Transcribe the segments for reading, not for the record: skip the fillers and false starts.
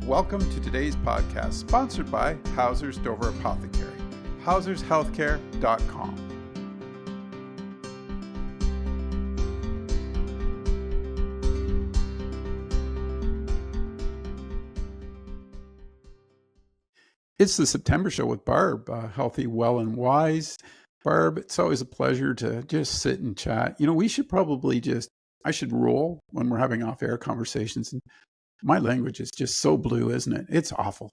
Welcome to today's podcast, sponsored by Hauser's Dover Apothecary, hausershealthcare.com. It's the September show with Barb, Healthy, Well, and Wise. Barb, it's always a pleasure to just sit and chat. We should probably I should rule when we're having off-air conversations. And my language is just so blue, isn't it? It's awful.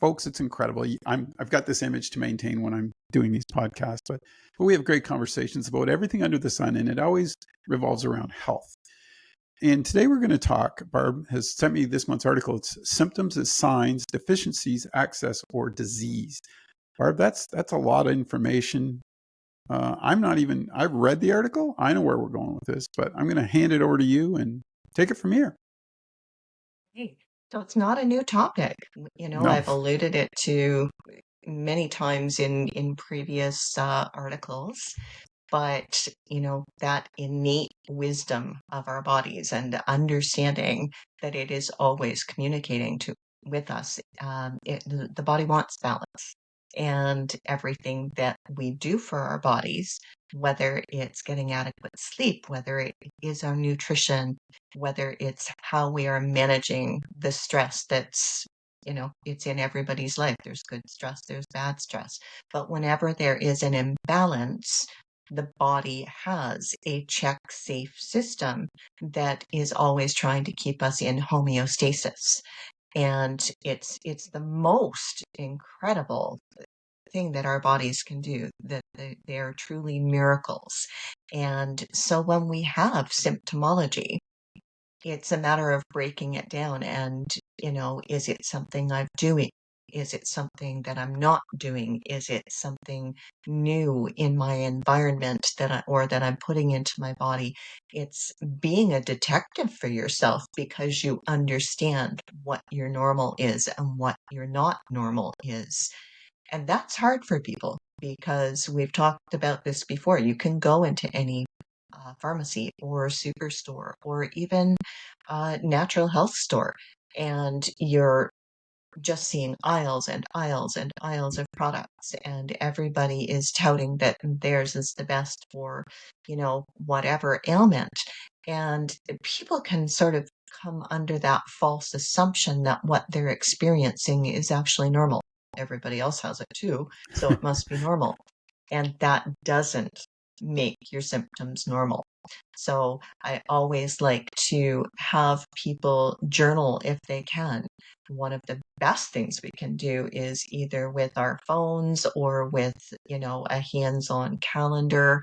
Folks, it's incredible. I've got this image to maintain when I'm doing these podcasts, but we have great conversations about everything under the sun, and it always revolves around health. And today we're going to talk, Barb has sent me this month's article. It's Symptoms as Signs, Deficiencies, Access, or Disease. Barb, that's a lot of information. I've read the article. I know where we're going with this, but I'm going to hand it over to you and take it from here. Hey, so it's not a new topic. No. I've alluded it to many times in previous articles, but that innate wisdom of our bodies and understanding that it is always communicating with us. The body wants balance, and everything that we do for our bodies, whether it's getting adequate sleep, whether it is our nutrition, whether it's how we are managing the stress that's it's in everybody's life. There's good stress, there's bad stress. But whenever there is an imbalance, the body has a check safe system that is always trying to keep us in homeostasis. And it's the most incredible thing that our bodies can do, that they are truly miracles. And so when we have symptomology, it's a matter of breaking it down and, is it something I'm doing? Is it something that I'm not doing? Is it something new in my environment that I'm putting into my body? It's being a detective for yourself because you understand what your normal is and what your not normal is. And that's hard for people because we've talked about this before. You can go into any pharmacy or superstore or even natural health store, and you're just seeing aisles and aisles and aisles of products, and everybody is touting that theirs is the best for, whatever ailment. And people can sort of come under that false assumption that what they're experiencing is actually normal. Everybody else has it too, so it must be normal. And that doesn't make your symptoms normal. So I always like to have people journal if they can. One of the best things we can do is either with our phones or with, a hands-on calendar,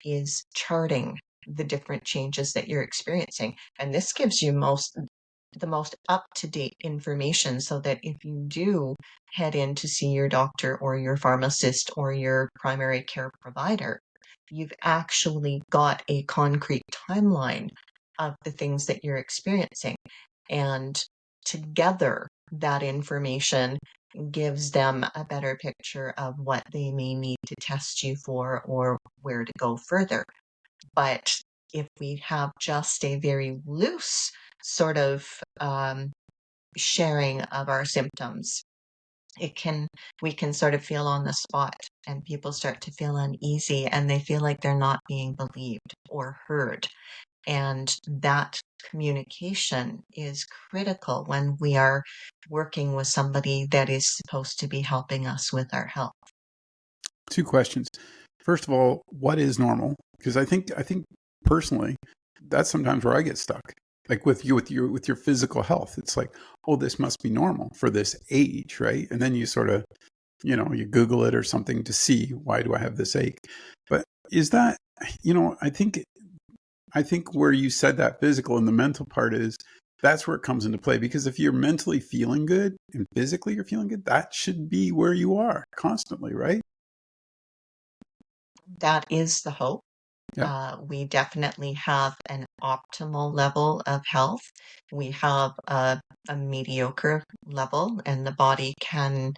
is charting the different changes that you're experiencing. And this gives you the most up-to-date information so that if you do head in to see your doctor or your pharmacist or your primary care provider, you've actually got a concrete timeline of the things that you're experiencing. And together, that information gives them a better picture of what they may need to test you for or where to go further. But if we have just a very loose sort of sharing of our symptoms, we can sort of feel on the spot, and people start to feel uneasy and they feel like they're not being believed or heard. And that communication is critical when we are working with somebody that is supposed to be helping us with our health. Two questions. First of all, what is normal? Because I think personally, that's sometimes where I get stuck. Like with your physical health, it's like, oh, this must be normal for this age, right? And then you sort of, you Google it or something to see, why do I have this ache? But is that, I think where you said that physical and the mental part is, that's where it comes into play. Because if you're mentally feeling good and physically you're feeling good, that should be where you are constantly, right? That is the hope. Yeah. We definitely have an optimal level of health. We have a mediocre level, and the body can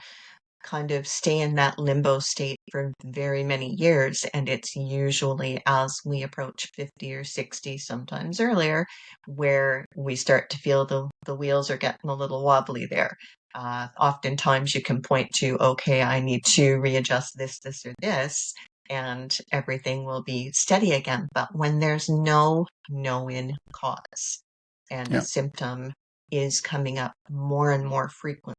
kind of stay in that limbo state for very many years. And it's usually as we approach 50 or 60, sometimes earlier, where we start to feel the wheels are getting a little wobbly there. Oftentimes you can point to, okay, I need to readjust this, or this, and everything will be steady again. But when there's no known cause and a Yeah. symptom is coming up more and more frequently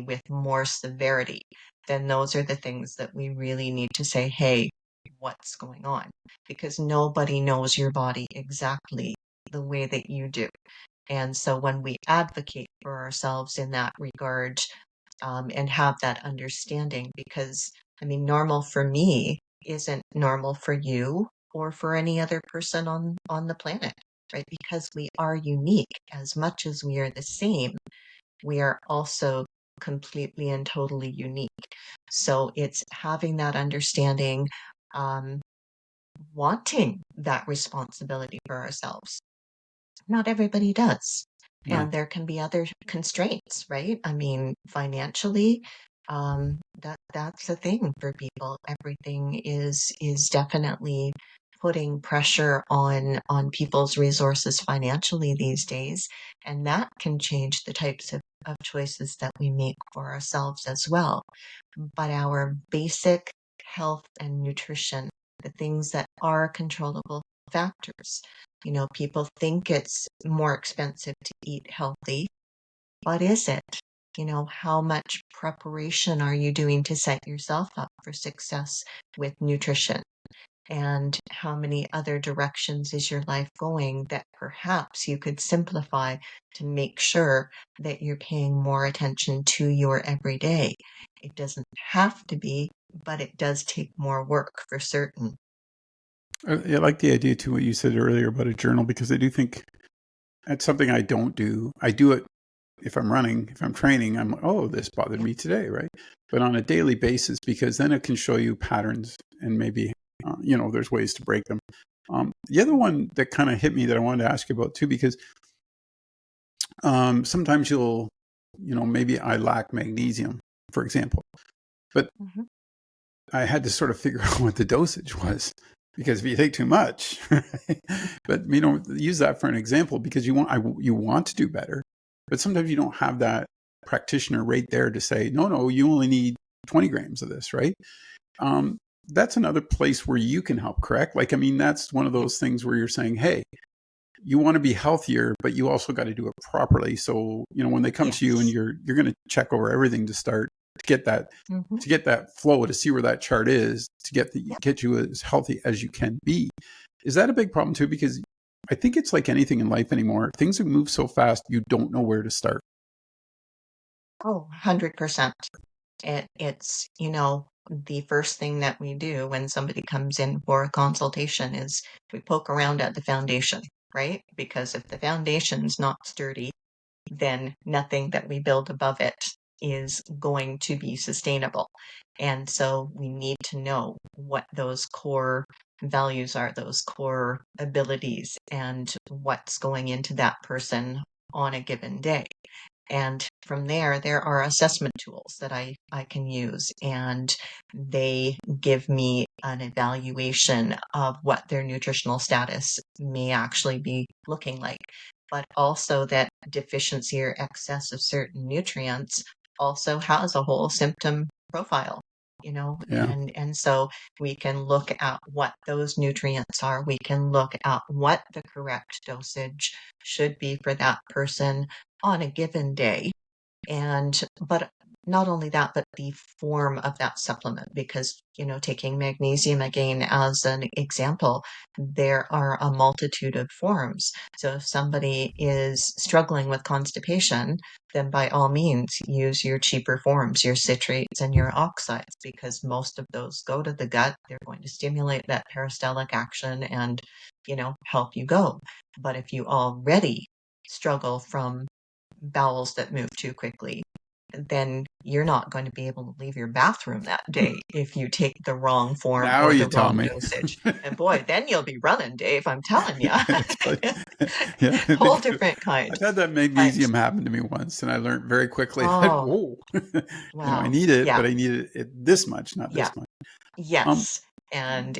with more severity, then those are the things that we really need to say, hey, what's going on? Because nobody knows your body exactly the way that you do. And so when we advocate for ourselves in that regard, and have that understanding, because I mean, normal for me isn't normal for you or for any other person on the planet, right? Because we are unique. As much as we are the same, we are also completely and totally unique. So it's having that understanding, um, wanting that responsibility for ourselves. Not everybody does. No. And there can be other constraints, right? I mean, financially, that's a thing for people. Everything is definitely putting pressure on people's resources financially these days, and that can change the types of choices that we make for ourselves as well. But our basic health and nutrition, the things that are controllable factors, people think it's more expensive to eat healthy. But is it? How much preparation are you doing to set yourself up for success with nutrition? And how many other directions is your life going that perhaps you could simplify to make sure that you're paying more attention to your everyday? It doesn't have to be, but it does take more work for certain. I like the idea too, what you said earlier about a journal, because I do think that's something I don't do. I do it if I'm running, if I'm training, I'm like, oh, this bothered Yeah. me today, right? But on a daily basis, because then it can show you patterns and maybe, there's ways to break them. The other one that kind of hit me that I wanted to ask you about too, because sometimes maybe I lack magnesium, for example, but Mhm. I had to sort of figure out what the dosage was, because if you take too much, right? But use that for an example, because you want to do better, but sometimes you don't have that practitioner right there to say, no, you only need 20 grams of this, right? That's another place where you can help, correct? Like, I mean, that's one of Yeah. those things where you're saying, hey, you want to be healthier, but you also got to do it properly. So, when they come to you and Yes. you're going to check over everything to start to get that Hmm. flow, to see where that chart is, to get you as healthy as you can be. Is that a big problem too? Because I think it's like anything in life anymore. Things have moved so fast, you don't know where to start. Oh, 100%. It's the first thing that we do when somebody comes in for a consultation is we poke around at the foundation, right? Because if the foundation's not sturdy, then nothing that we build above it is going to be sustainable. And so we need to know what those core values are, those core abilities, and what's going into that person on a given day. And from there are assessment tools that I can use, and they give me an evaluation of what their nutritional status may actually be looking like. But also that deficiency or excess of certain nutrients also has a whole symptom profile, Yeah. and so we can look at what those nutrients are. We can look at what the correct dosage should be for that person on a given day. And but not only that, but the form of that supplement, because taking magnesium again as an example, there are a multitude of forms. So if somebody is struggling with constipation, then by all means use your cheaper forms, your citrates and your oxides, because most of those go to the gut. They're going to stimulate that peristaltic action and help you go. But if you already struggle from bowels that move too quickly, then you're not going to be able to leave your bathroom that day if you take the wrong form Now or you the tell wrong me. dosage. And boy, then you'll be running, Dave, I'm telling you. Yeah, Whole different kind. I've had that But, magnesium happen to me once, and I learned very quickly that, oh, whoa, I well, need it, yeah, but I need it this much, not yeah. this much. Um, Yes. And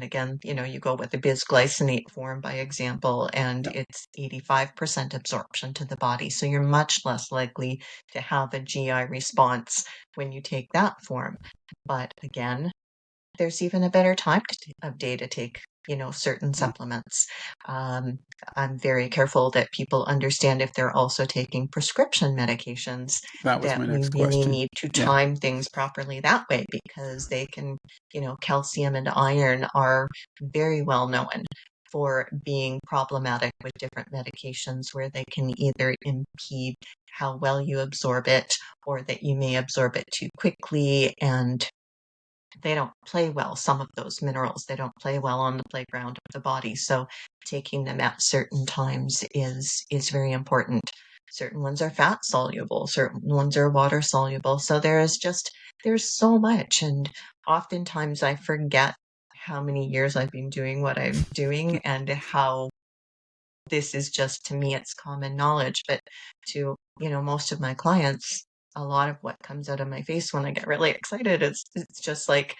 again, you go with the bisglycinate form by example, and yeah, it's 85% absorption to the body. So you're much less likely to have a GI response when you take that form. But again, there's even a better time of day to take, certain yeah, supplements. Um, I'm very careful that people understand if they're also taking prescription medications, that was that my we next really question. need to Yeah, time things properly that way because they can, calcium and iron are very well known for being problematic with different medications where they can either impede how well you absorb it or that you may absorb it too quickly and they don't play well. Some of those minerals, they don't play well on the playground of the body. So taking them at certain times is very important. Certain ones are fat soluble, certain ones are water soluble. So there's so much. And oftentimes I forget how many years I've been doing what I'm doing and how this is just to me it's common knowledge. But to, most of my clients, a lot of what comes out of my face when I get really excited is it's just like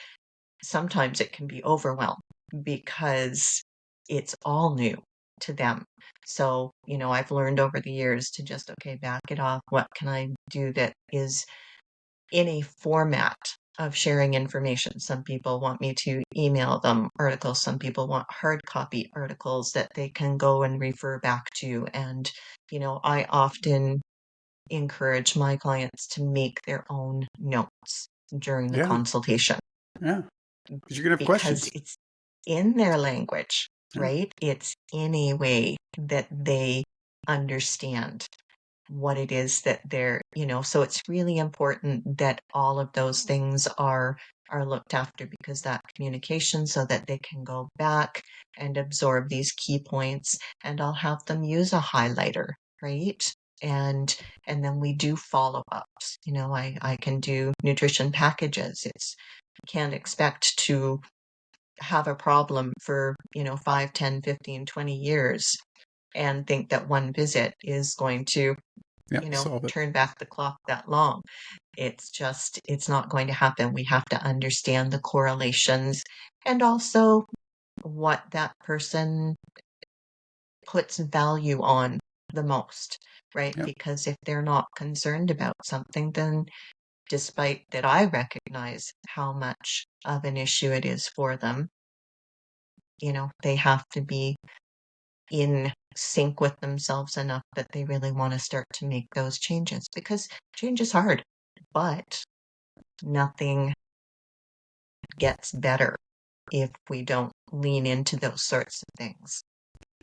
sometimes it can be overwhelmed because it's all new to them. So, I've learned over the years to just, okay, back it off. What can I do that is in a format of sharing information? Some people want me to email them articles. Some people want hard copy articles that they can go and refer back to. And, I often encourage my clients to make their own notes during the yeah, consultation yeah, because you're gonna have because questions. it's in their language, Yeah, right? It's in a way that they understand what it is that so it's really important that all of those things are looked after because that communication so that they can go back and absorb these key points and I'll have them use a highlighter, right? And and then we do follow-ups. I can do nutrition packages. It's you can't expect to have a problem for, 5, 10, 15, 20 years and think that one visit is going to, yeah, solve it. turn back the clock that long. It's not going to happen. We have to understand the correlations and also what that person puts value on the most, right? Yeah, Because if they're not concerned about something, then despite that I recognize how much of an issue it is for them, they have to be in sync with themselves enough that they really want to start to make those changes because change is hard, but nothing gets better if we don't lean into those sorts of things.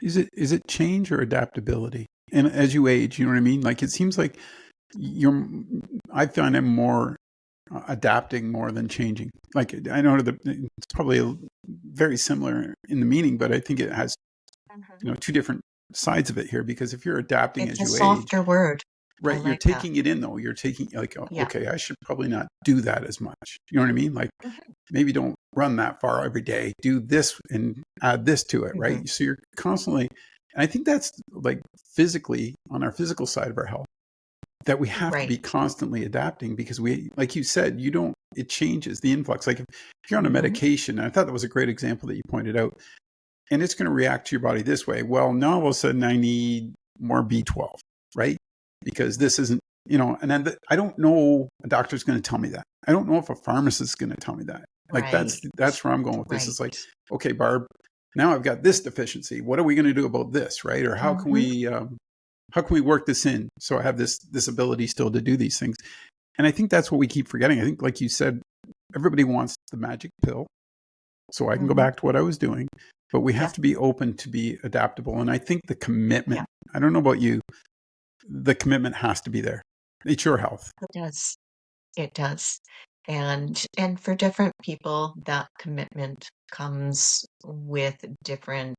is it change or adaptability? And as you age, you know what I mean. Like it seems like you're. I find I'm more adapting more than changing. Like I know that it's probably very similar in the meaning, but I think it has Mhm. two different sides of it here. Because if you're adapting It's as a you age, softer word. I right, you're like that. taking it in though. You're taking like, oh, Yeah. okay, I should probably not do that as much. You know what I mean? Like Mhm. maybe don't run that far every day. Do this and add this to it, Mhm. right? So you're constantly, and I think that's like physically on our physical side of our health that we have to be Right. constantly adapting because we, like you said, you don't, it changes the influx. Like if you're on a Hmm. medication, and I thought that was a great example that you pointed out, and it's going to react to your body this way. Well, now all of a sudden I need more B12, right? Because this isn't, and then I don't know a doctor's going to tell me that. I don't know if a pharmacist is going to tell me that. Like Right. that's where I'm going with this. Right. It's like, okay, Barb, now I've got this deficiency. What are we going to do about this, right? Or Hmm. how can we work this in so I have this ability still to do these things? And I think that's what we keep forgetting. I think, like you said, everybody wants the magic pill, so I can go Hmm. back to what I was doing, but we have Yep. to be open to be adaptable. And I think the Yep. commitment, I don't know about you, the commitment has to be there. It's your health. It does. It does. And for different people, that commitment comes with different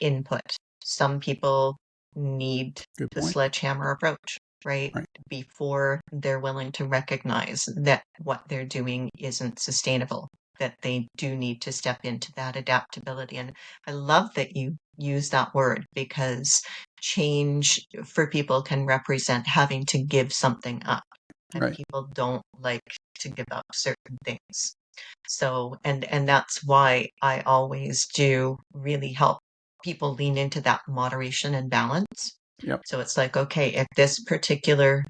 input. Some people need Good the point. sledgehammer approach. right? Right. Before they're willing to recognize that what they're doing isn't sustainable, that they do need to step into that adaptability. And I love that you use that word, because change for people can represent having to give something up. And Right. people don't like to give up certain things. So, and that's why I always do really help people lean into that moderation and balance. Yep. So it's like, okay, if this particular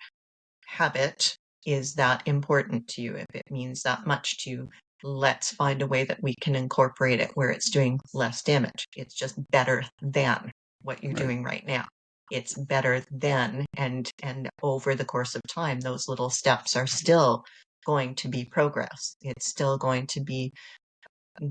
habit is that important to you, if it means that much to you, let's find a way that we can incorporate it where it's doing less damage. It's just better than what you're Right. doing right now. It's better than, and over the course of time, those little steps are still going to be progress. It's still going to be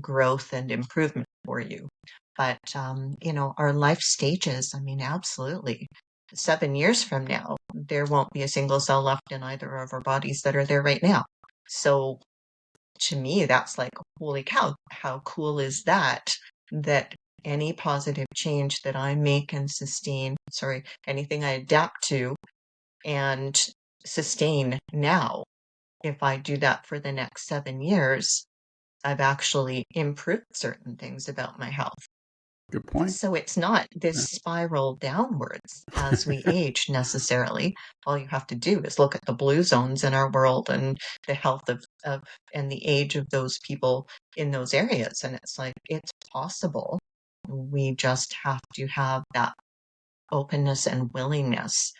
growth and improvement for you. But, our life stages, I mean, absolutely. 7 years from now, there won't be a single cell left in either of our bodies that are there right now. So to me, that's like, holy cow, how cool is that? That any positive change that I make and anything I adapt to and sustain now, if I do that for the next 7 years, I've actually improved certain things about my health. Good point. So it's not this Yeah. spiral downwards as we age necessarily. All you have to do is look at the blue zones in our world and the health of and the age of those people in those areas. And it's like, it's possible. We just have to have that openness and willingness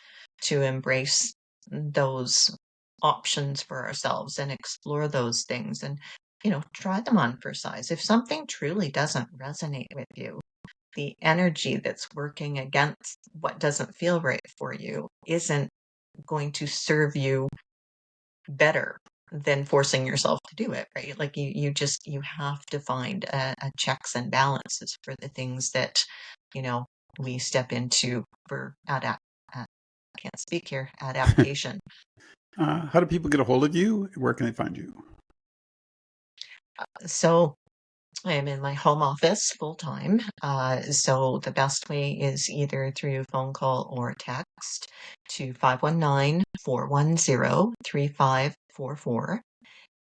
to embrace those options for ourselves and explore those things and, try them on for size. If something truly doesn't resonate with you, the energy that's working against what doesn't feel right for you isn't going to serve you better than forcing yourself to do it, right? Like you have to find a checks and balances for the things that, you know, we step into for can't speak here, adaptation. How do people get a hold of you? Where can they find you? So I am in my home office full time. So the best way is either through phone call or text to 519-410-3544.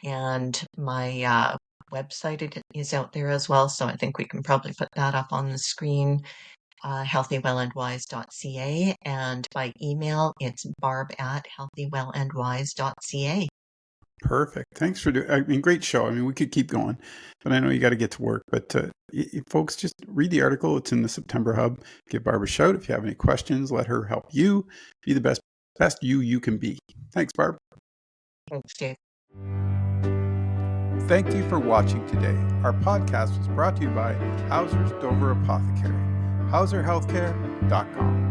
And my website is out there as well. So I think we can probably put that up on the screen, healthywellandwise.ca. And by email, it's barb@healthywellandwise.ca. Perfect. Thanks for doing. I mean, great show. I mean, we could keep going, but I know you got to get to work. But folks, just read the article. It's in the September Hub. Give Barb a shout if you have any questions. Let her help you be the best you can be. Thanks, Barb. Thanks, Dave. Thank you for watching today. Our podcast was brought to you by Hauser's Dover Apothecary. HauserHealthcare.com.